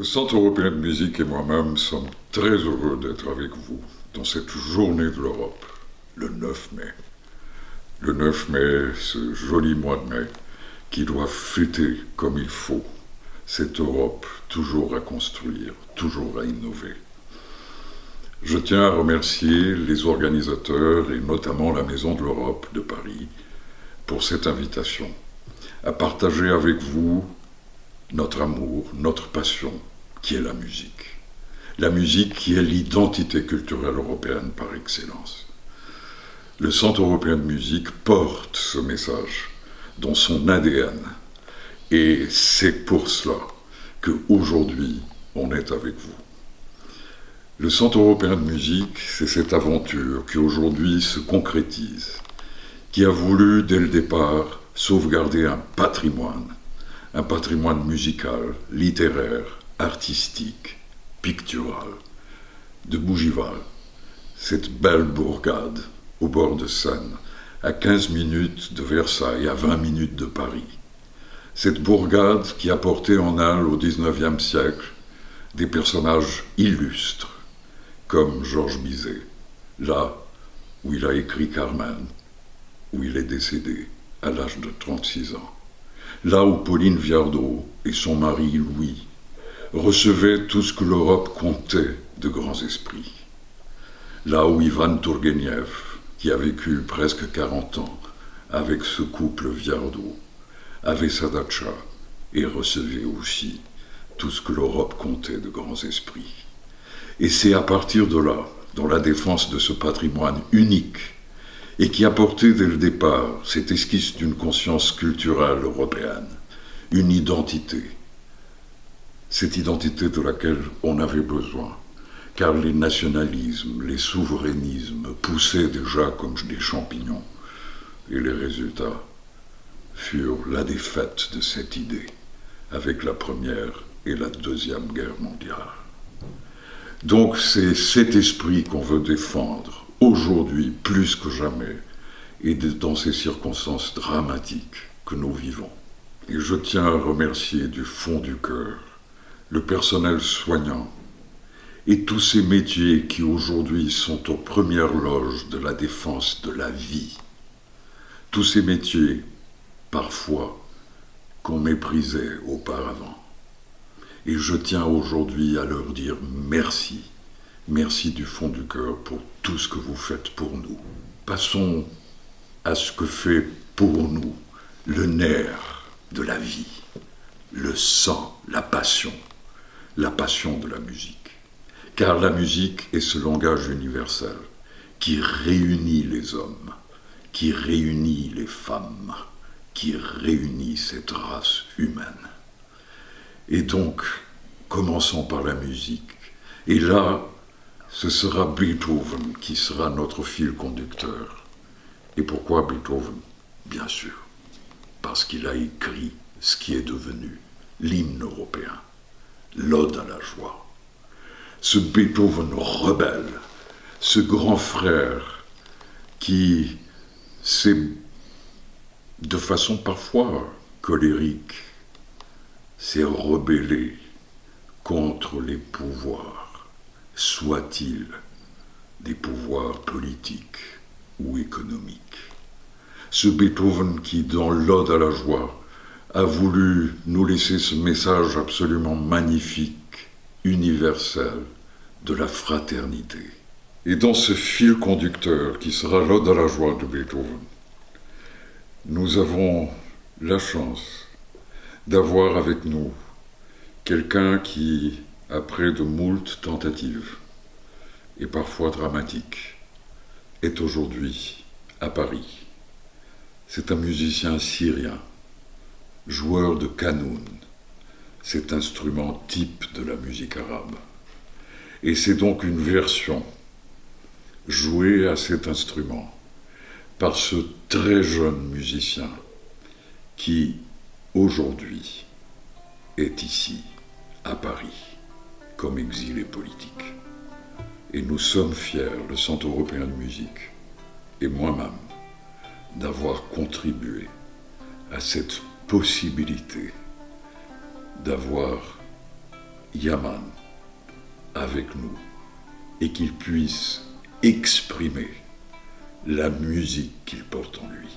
Le Centre européen de musique et moi-même sommes très heureux d'être avec vous dans cette journée de l'Europe, le 9 mai. Le 9 mai, ce joli mois de mai, qui doit fêter comme il faut cette Europe toujours à construire, toujours à innover. Je tiens à remercier les organisateurs et notamment la Maison de l'Europe de Paris pour cette invitation à partager avec vous notre amour, notre passion, qui est la musique. La musique qui est l'identité culturelle européenne par excellence. Le Centre européen de musique porte ce message dans son ADN. Et c'est pour cela qu'aujourd'hui, on est avec vous. Le Centre européen de musique, c'est cette aventure qui aujourd'hui se concrétise, qui a voulu, dès le départ, sauvegarder un patrimoine musical, littéraire, artistique, pictural, de Bougival, cette belle bourgade au bord de Seine, à 15 minutes de Versailles, à 20 minutes de Paris. Cette bourgade qui a porté en elle au XIXe siècle des personnages illustres, comme Georges Bizet, là où il a écrit Carmen, où il est décédé à l'âge de 36 ans. Là où Pauline Viardot et son mari Louis recevaient tout ce que l'Europe comptait de grands esprits. Là où Ivan Tourgueniev, qui a vécu presque 40 ans avec ce couple Viardot, avait sa datcha et recevait aussi tout ce que l'Europe comptait de grands esprits. Et c'est à partir de là, dans la défense de ce patrimoine unique, et qui a porté dès le départ cette esquisse d'une conscience culturelle européenne, une identité. Cette identité de laquelle on avait besoin, car les nationalismes, les souverainismes poussaient déjà comme des champignons, et les résultats furent la défaite de cette idée, avec la Première et la Deuxième Guerre mondiale. Donc c'est cet esprit qu'on veut défendre, aujourd'hui plus que jamais, et dans ces circonstances dramatiques que nous vivons. Et je tiens à remercier du fond du cœur le personnel soignant et tous ces métiers qui aujourd'hui sont aux premières loges de la défense de la vie. Tous ces métiers, parfois, qu'on méprisait auparavant. Et je tiens aujourd'hui à leur dire merci. Merci du fond du cœur pour tout ce que vous faites pour nous. Passons à ce que fait pour nous le nerf de la vie, le sang, la passion de la musique. Car la musique est ce langage universel qui réunit les hommes, qui réunit les femmes, qui réunit cette race humaine. Et donc, commençons par la musique. Et là, ce sera Beethoven qui sera notre fil conducteur. Et pourquoi Beethoven? Bien sûr, parce qu'il a écrit ce qui est devenu l'hymne européen, l'Ode à la joie. Ce Beethoven rebelle, ce grand frère qui s'est, de façon parfois colérique, s'est rebellé contre les pouvoirs, soient-ils des pouvoirs politiques ou économiques. Ce Beethoven qui, dans l'Ode à la joie, a voulu nous laisser ce message absolument magnifique, universel, de la fraternité. Et dans ce fil conducteur qui sera l'Ode à la joie de Beethoven, nous avons la chance d'avoir avec nous quelqu'un qui, après de moult tentatives, et parfois dramatiques, est aujourd'hui à Paris. C'est un musicien syrien, joueur de qanoun, cet instrument type de la musique arabe. Et c'est donc une version jouée à cet instrument par ce très jeune musicien qui, aujourd'hui, est ici, à Paris, comme exilé politique. Et nous sommes fiers, le Centre européen de musique, et moi-même, d'avoir contribué à cette possibilité d'avoir Yaman avec nous et qu'il puisse exprimer la musique qu'il porte en lui.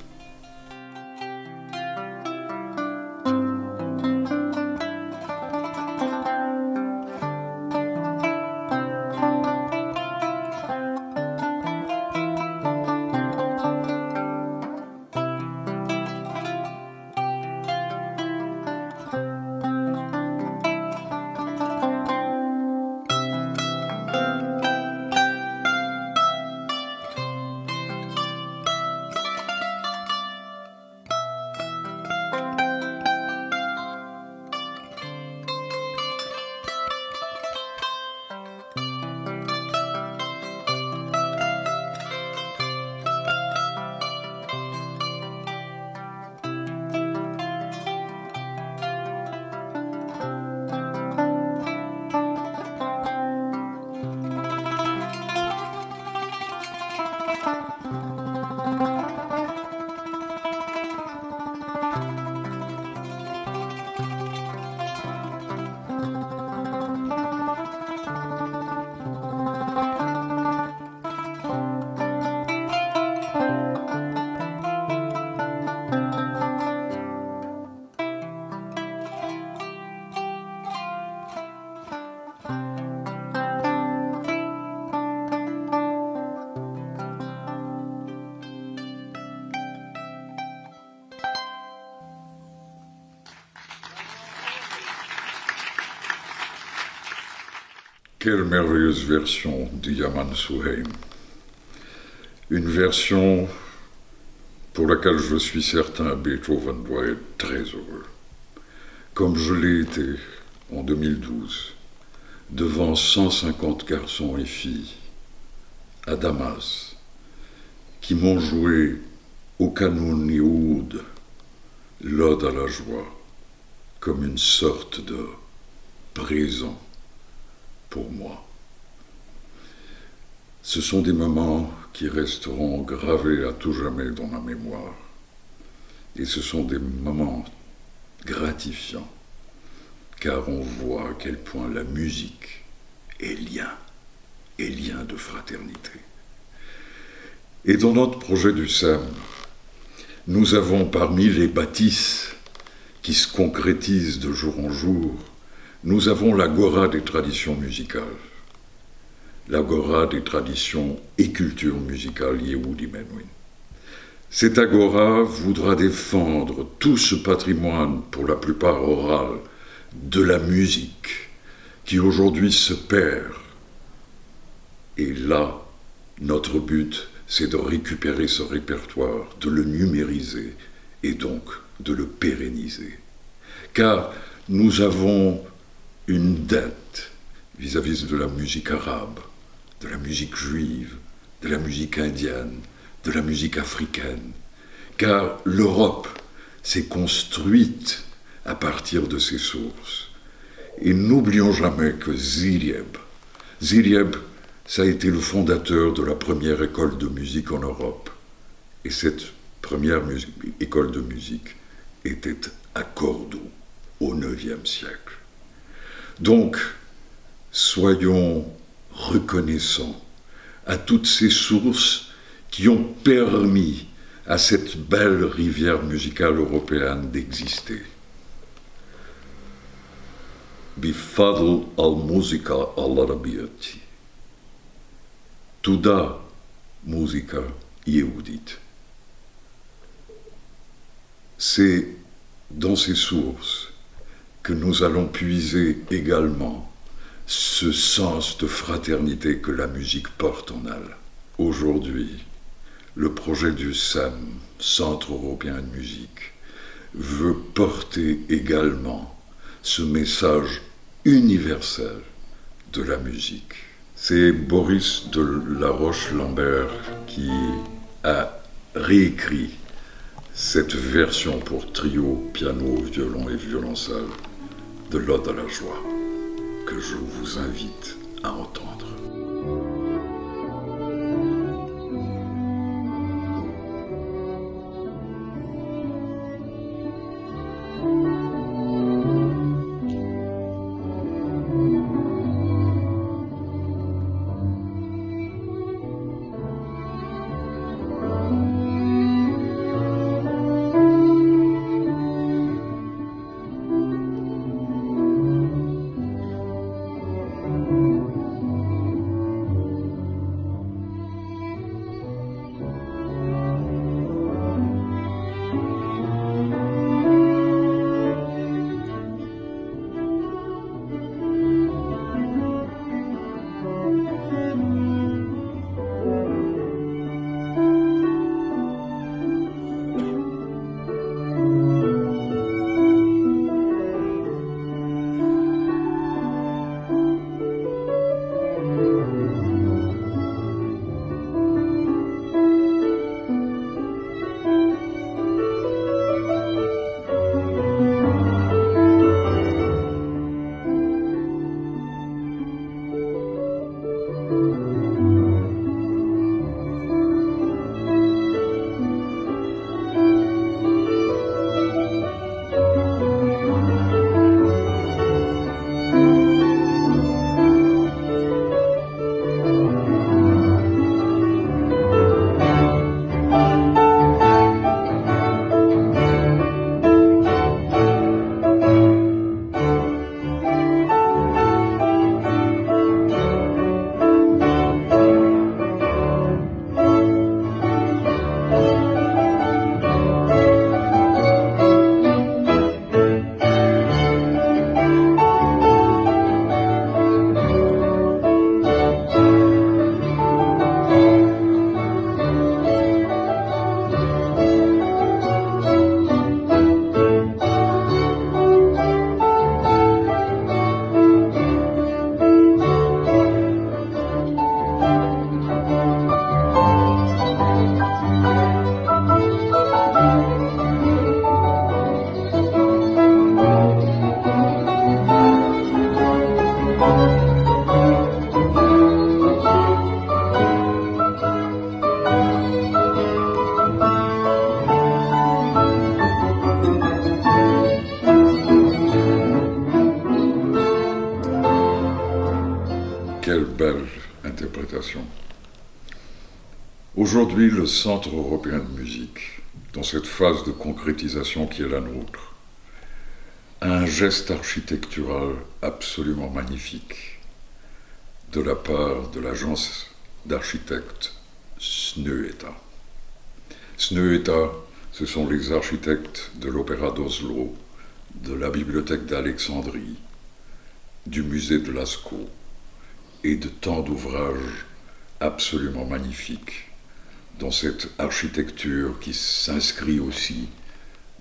Quelle merveilleuse version de Yaman Souheim. Une version pour laquelle je suis certain Beethoven doit être très heureux. Comme je l'ai été en 2012, devant 150 garçons et filles à Damas, qui m'ont joué au Kanoun Yehoud l'Ode à la joie, comme une sorte de présent pour moi. Ce sont des moments qui resteront gravés à tout jamais dans ma mémoire. Et ce sont des moments gratifiants, car on voit à quel point la musique est lien de fraternité. Et dans notre projet du SEM, nous avons parmi les bâtisses qui se concrétisent de jour en jour, nous avons l'agora des traditions musicales, l'agora des traditions et cultures musicales Yehoudi Menuhin. Cette agora voudra défendre tout ce patrimoine, pour la plupart oral, de la musique, qui aujourd'hui se perd. Et là, notre but, c'est de récupérer ce répertoire, de le numériser et donc de le pérenniser. Car nous avons une dette vis-à-vis de la musique arabe, de la musique juive, de la musique indienne, de la musique africaine. Car l'Europe s'est construite à partir de ces sources. Et n'oublions jamais que Zilieb, ça a été le fondateur de la première école de musique en Europe. Et cette première école de musique était à Cordoue, au IXe siècle. Donc, soyons reconnaissants à toutes ces sources qui ont permis à cette belle rivière musicale européenne d'exister. Bifadl al-Musika al-Arabiyyati. Tuda Musika Yehoudit. C'est dans ces sources que nous allons puiser également ce sens de fraternité que la musique porte en elle. Aujourd'hui, le projet du SEM, Centre européen de musique, veut porter également ce message universel de la musique. C'est Boris de La Roche-Lambert qui a réécrit cette version pour trio, piano, violon et violoncelle de l'Ode à la joie que je vous invite à entendre. belle interprétation. Aujourd'hui, le Centre européen de musique, dans cette phase de concrétisation qui est la nôtre, a un geste architectural absolument magnifique de la part de l'agence d'architectes Snøhetta. Snøhetta, ce sont les architectes de l'Opéra d'Oslo, de la Bibliothèque d'Alexandrie, du musée de Lascaux et de tant d'ouvrages absolument magnifiques dans cette architecture qui s'inscrit aussi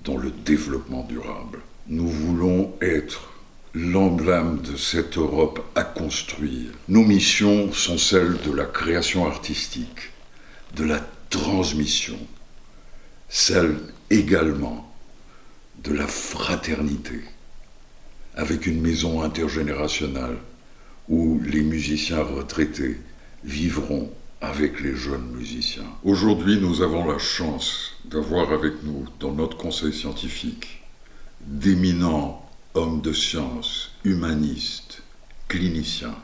dans le développement durable. Nous voulons être l'emblème de cette Europe à construire. Nos missions sont celles de la création artistique, de la transmission, celles également de la fraternité, avec une maison intergénérationnelle où les musiciens retraités vivront avec les jeunes musiciens. Aujourd'hui, nous avons la chance d'avoir avec nous, dans notre conseil scientifique, d'éminents hommes de science, humanistes, cliniciens,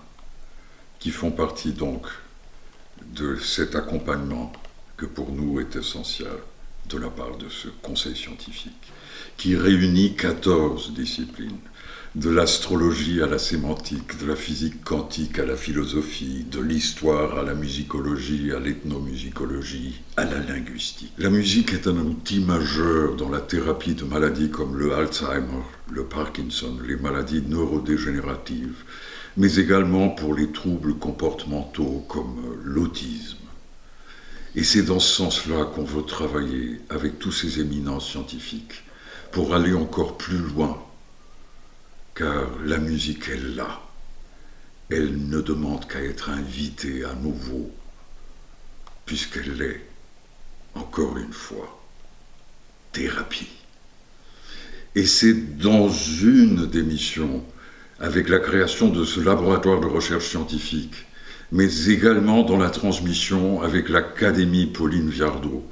qui font partie donc de cet accompagnement que pour nous est essentiel de la part de ce conseil scientifique, qui réunit 14 disciplines, de l'astrologie à la sémantique, de la physique quantique à la philosophie, de l'histoire à la musicologie, à l'ethnomusicologie, à la linguistique. La musique est un outil majeur dans la thérapie de maladies comme le Alzheimer, le Parkinson, les maladies neurodégénératives, mais également pour les troubles comportementaux comme l'autisme. Et c'est dans ce sens-là qu'on veut travailler avec tous ces éminents scientifiques pour aller encore plus loin, car la musique est là. Elle ne demande qu'à être invitée à nouveau, puisqu'elle est, encore une fois, thérapie. Et c'est dans une des missions, avec la création de ce laboratoire de recherche scientifique, mais également dans la transmission avec l'Académie Pauline Viardot,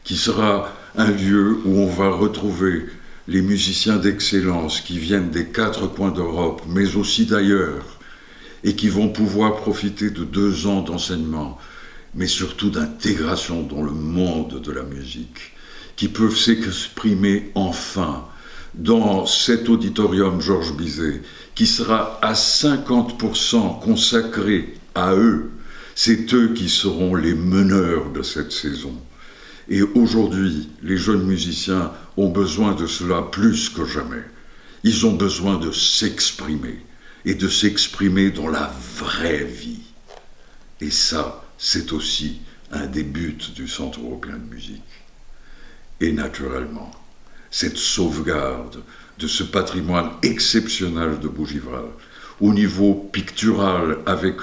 qui sera un lieu où on va retrouver les musiciens d'excellence qui viennent des 4 coins d'Europe, mais aussi d'ailleurs, et qui vont pouvoir profiter de 2 ans d'enseignement, mais surtout d'intégration dans le monde de la musique, qui peuvent s'exprimer enfin dans cet auditorium Georges Bizet, qui sera à 50% consacré à eux. C'est eux qui seront les meneurs de cette saison. Et aujourd'hui, les jeunes musiciens ont besoin de cela plus que jamais. Ils ont besoin de s'exprimer, et de s'exprimer dans la vraie vie. Et ça, c'est aussi un des buts du Centre européen de musique. Et naturellement, cette sauvegarde de ce patrimoine exceptionnel de Bougival, au niveau pictural, avec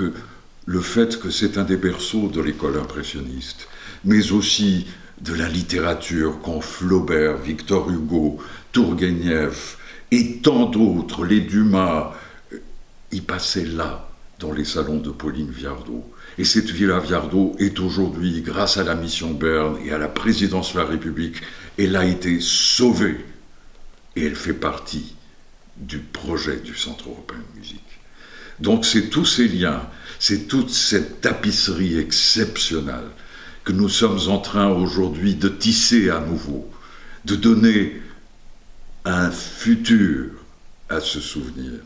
le fait que c'est un des berceaux de l'école impressionniste, mais aussi de la littérature quand Flaubert, Victor Hugo, Tourguenieff et tant d'autres, les Dumas, y passaient là, dans les salons de Pauline Viardot. Et cette Villa Viardot est aujourd'hui, grâce à la mission Berne et à la présidence de la République, elle a été sauvée. Et elle fait partie du projet du Centre européen de musique. Donc c'est tous ces liens, c'est toute cette tapisserie exceptionnelle que nous sommes en train aujourd'hui de tisser à nouveau, de donner un futur à ce souvenir,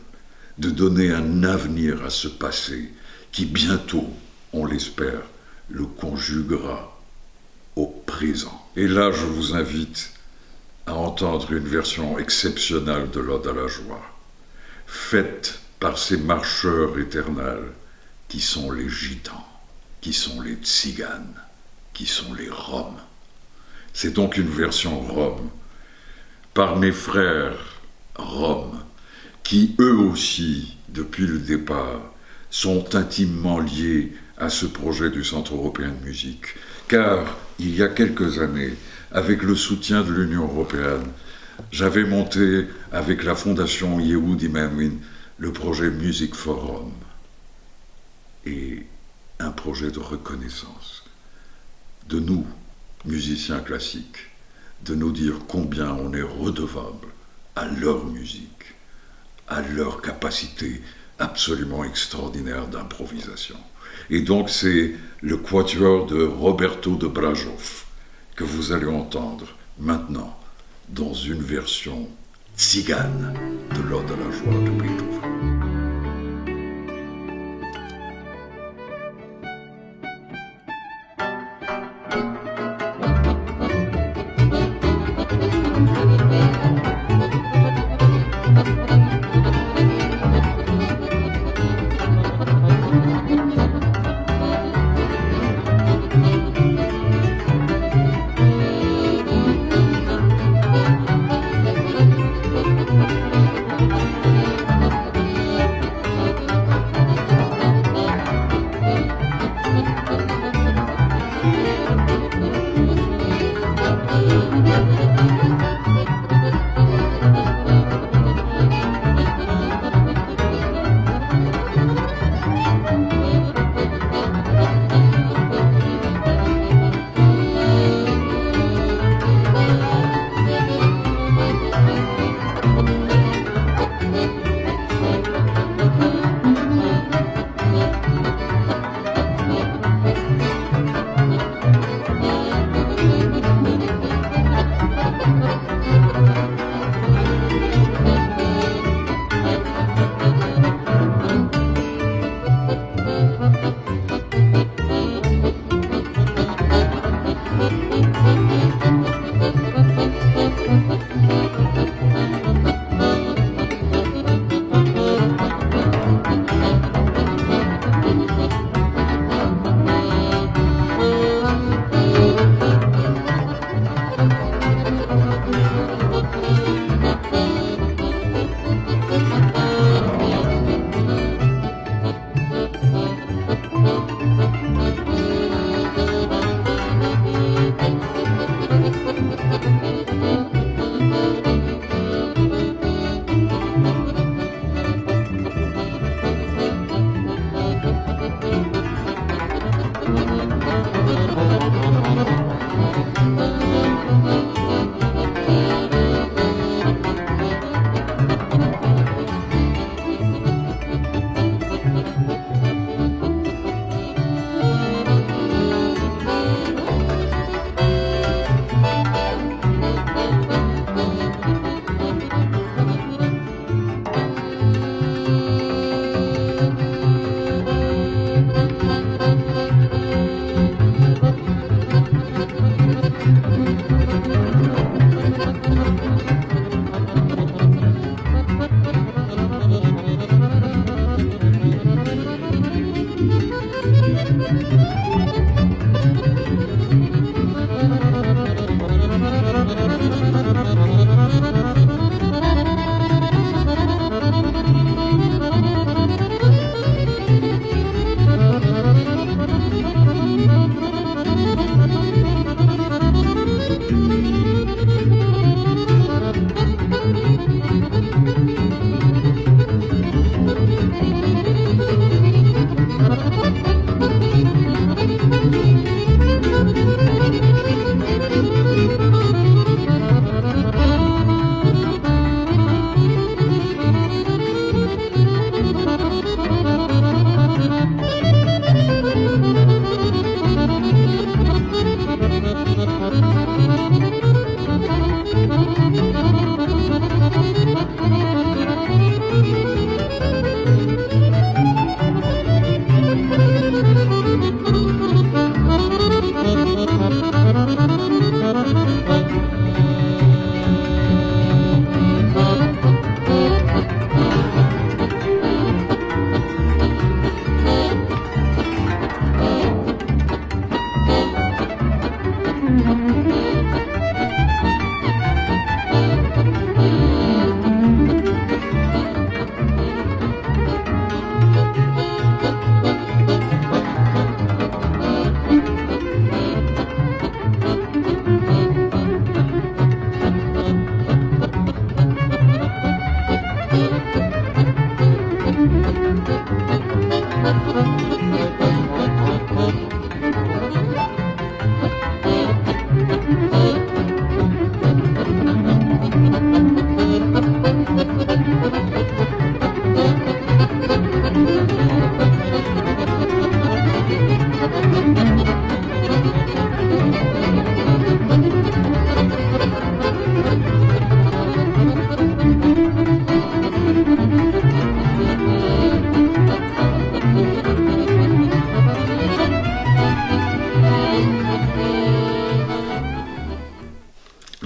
de donner un avenir à ce passé qui bientôt, on l'espère, le conjuguera au présent. Et là, je vous invite à entendre une version exceptionnelle de l'Ode à la joie, faite par ces marcheurs éternels qui sont les gitans, qui sont les tziganes, qui sont les roms. C'est donc une version rom, par mes frères roms, qui eux aussi, depuis le départ, sont intimement liés à ce projet du Centre européen de musique. Car, il y a quelques années, avec le soutien de l'Union européenne, j'avais monté avec la fondation Yehudi Menuhin le projet Music Forum et un projet de reconnaissance de nous, musiciens classiques, de nous dire combien on est redevable à leur musique, à leur capacité absolument extraordinaire d'improvisation. Et donc c'est le quatuor de Roberto de Brajov que vous allez entendre maintenant dans une version tzigane de l'Ode à la joie de Beethoven.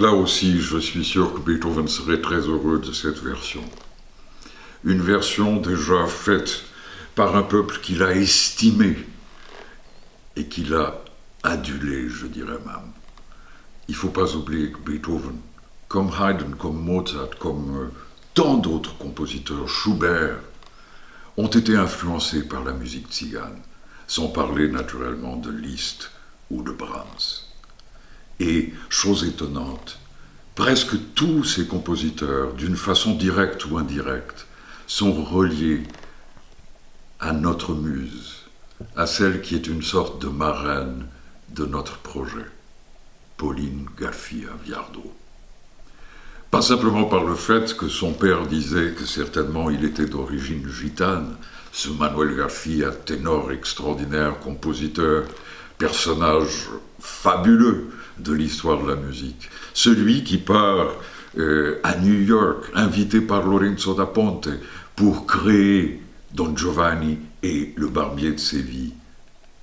Là aussi, je suis sûr que Beethoven serait très heureux de cette version. Une version déjà faite par un peuple qu'il a estimé et qu'il a adulé, je dirais même. Il ne faut pas oublier que Beethoven, comme Haydn, comme Mozart, comme tant d'autres compositeurs, Schubert, ont été influencés par la musique tzigane, sans parler naturellement de Liszt ou de Brahms. Et, chose étonnante, presque tous ces compositeurs, d'une façon directe ou indirecte, sont reliés à notre muse, à celle qui est une sorte de marraine de notre projet, Pauline García-Viardot. Pas simplement par le fait que son père disait que certainement il était d'origine gitane, ce Manuel García, ténor extraordinaire, compositeur, personnage fabuleux de l'histoire de la musique. Celui qui part à New York, invité par Lorenzo da Ponte, pour créer Don Giovanni et le Barbier de Séville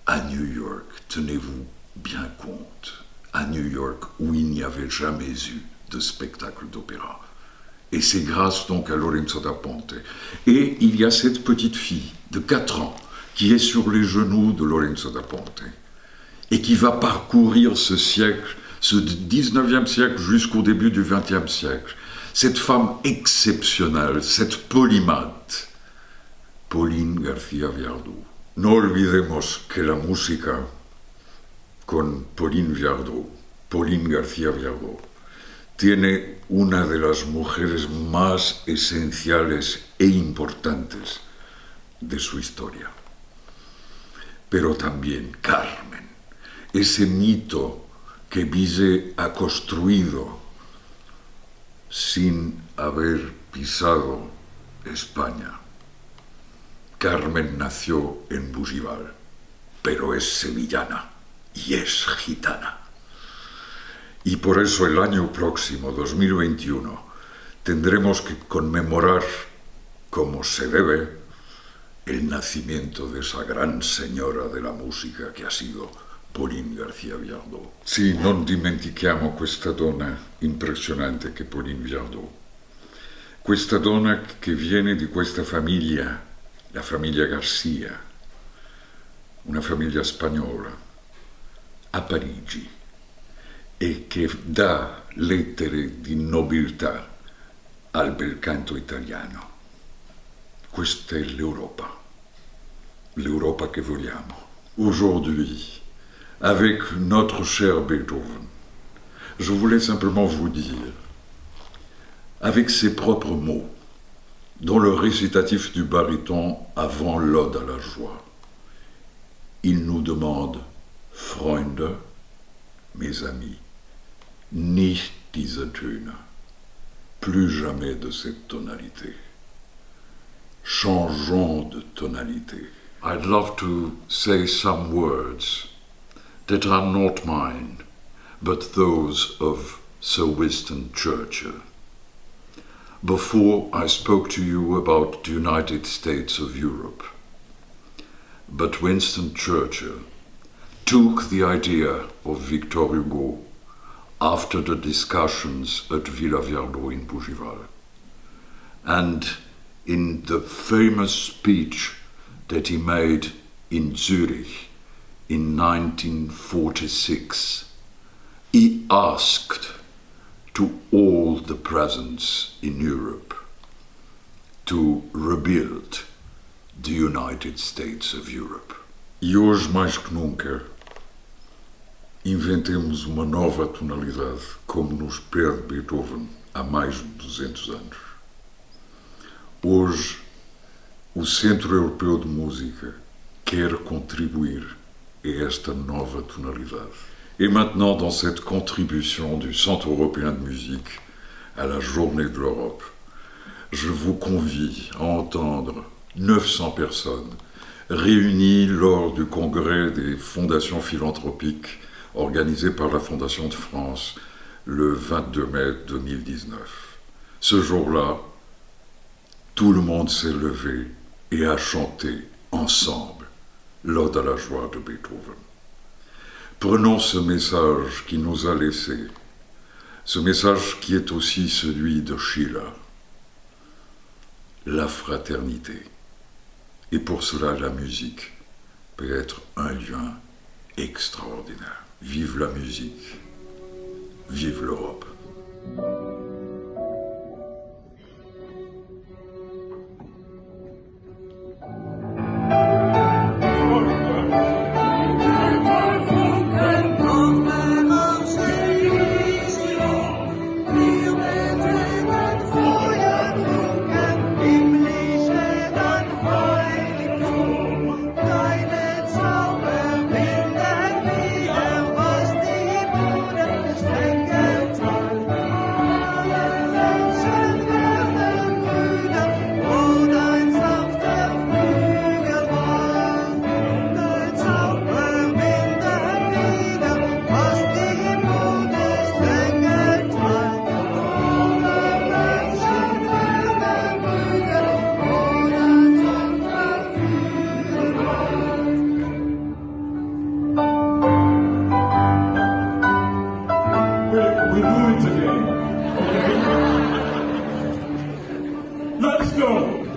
à New York. Tenez-vous bien compte, à New York où il n'y avait jamais eu de spectacle d'opéra. Et c'est grâce donc à Lorenzo da Ponte. Et il y a cette petite fille de 4 ans qui est sur les genoux de Lorenzo da Ponte et qui va parcourir ce siècle, ce 19e siècle jusqu'au début du 20e siècle. Cette femme exceptionnelle, cette polymathe, Pauline García-Viardot. No olvidemos que la música con Pauline García-Viardot, tiene una de las mujeres más esenciales e importantes de su historia. Pero también Carmen, ese mito que Bizet ha construido sin haber pisado España. Carmen nació en Bougival, pero es sevillana y es gitana. Y por eso el año próximo, 2021, tendremos que conmemorar, como se debe, el nacimiento de esa gran señora de la música che ha sido Pauline García-Viardot. Sì, non dimentichiamo questa donna impressionante che è Pauline Viardot. Questa donna che viene di questa famiglia, la famiglia Garcia, una famiglia spagnola, a Parigi, e che dà lettere di nobiltà al bel canto italiano. Questa è l'Europa che vogliamo. Aujourd'hui, avec notre cher Beethoven, je voulais simplement vous dire, avec ses propres mots, dans le récitatif du baryton avant l'Ode à la joie, il nous demande « Freunde, mes amis, nicht diese Töne, plus jamais de cette tonalité. Changeons de tonalité. » I'd love to say some words that are not mine, but those of Sir Winston Churchill. Before I spoke to you about the United States of Europe, but Winston Churchill took the idea of Victor Hugo after the discussions at Villa Viardot in Bougival. And in the famous speech that he made in Zurich in 1946, he asked to all the presence in Europe to rebuild the United States of Europe. E hoje, mais que nunca, inventemos uma nova tonalidade, como nos pede Beethoven há mais de 200 anos. Hoje, o Centro Europeu de Música quer contribuir a esta nova tonalidade. Et maintenant, dans cette contribution du Centre européen de musique à la Journée de l'Europe, je vous convie à entendre 900 personnes réunies lors du congrès des fondations philanthropiques organisé par la Fondation de France le 22 mai 2019. Ce jour-là, tout le monde s'est levé et a chanté ensemble l'Ode à la joie de Beethoven. Prenons ce message qui nous a laissé Ce message qui est aussi celui de Schiller. La fraternité. Et pour cela, la musique peut être un lien extraordinaire. Vive la musique. Vive l'Europe. We're doing today. Let's go.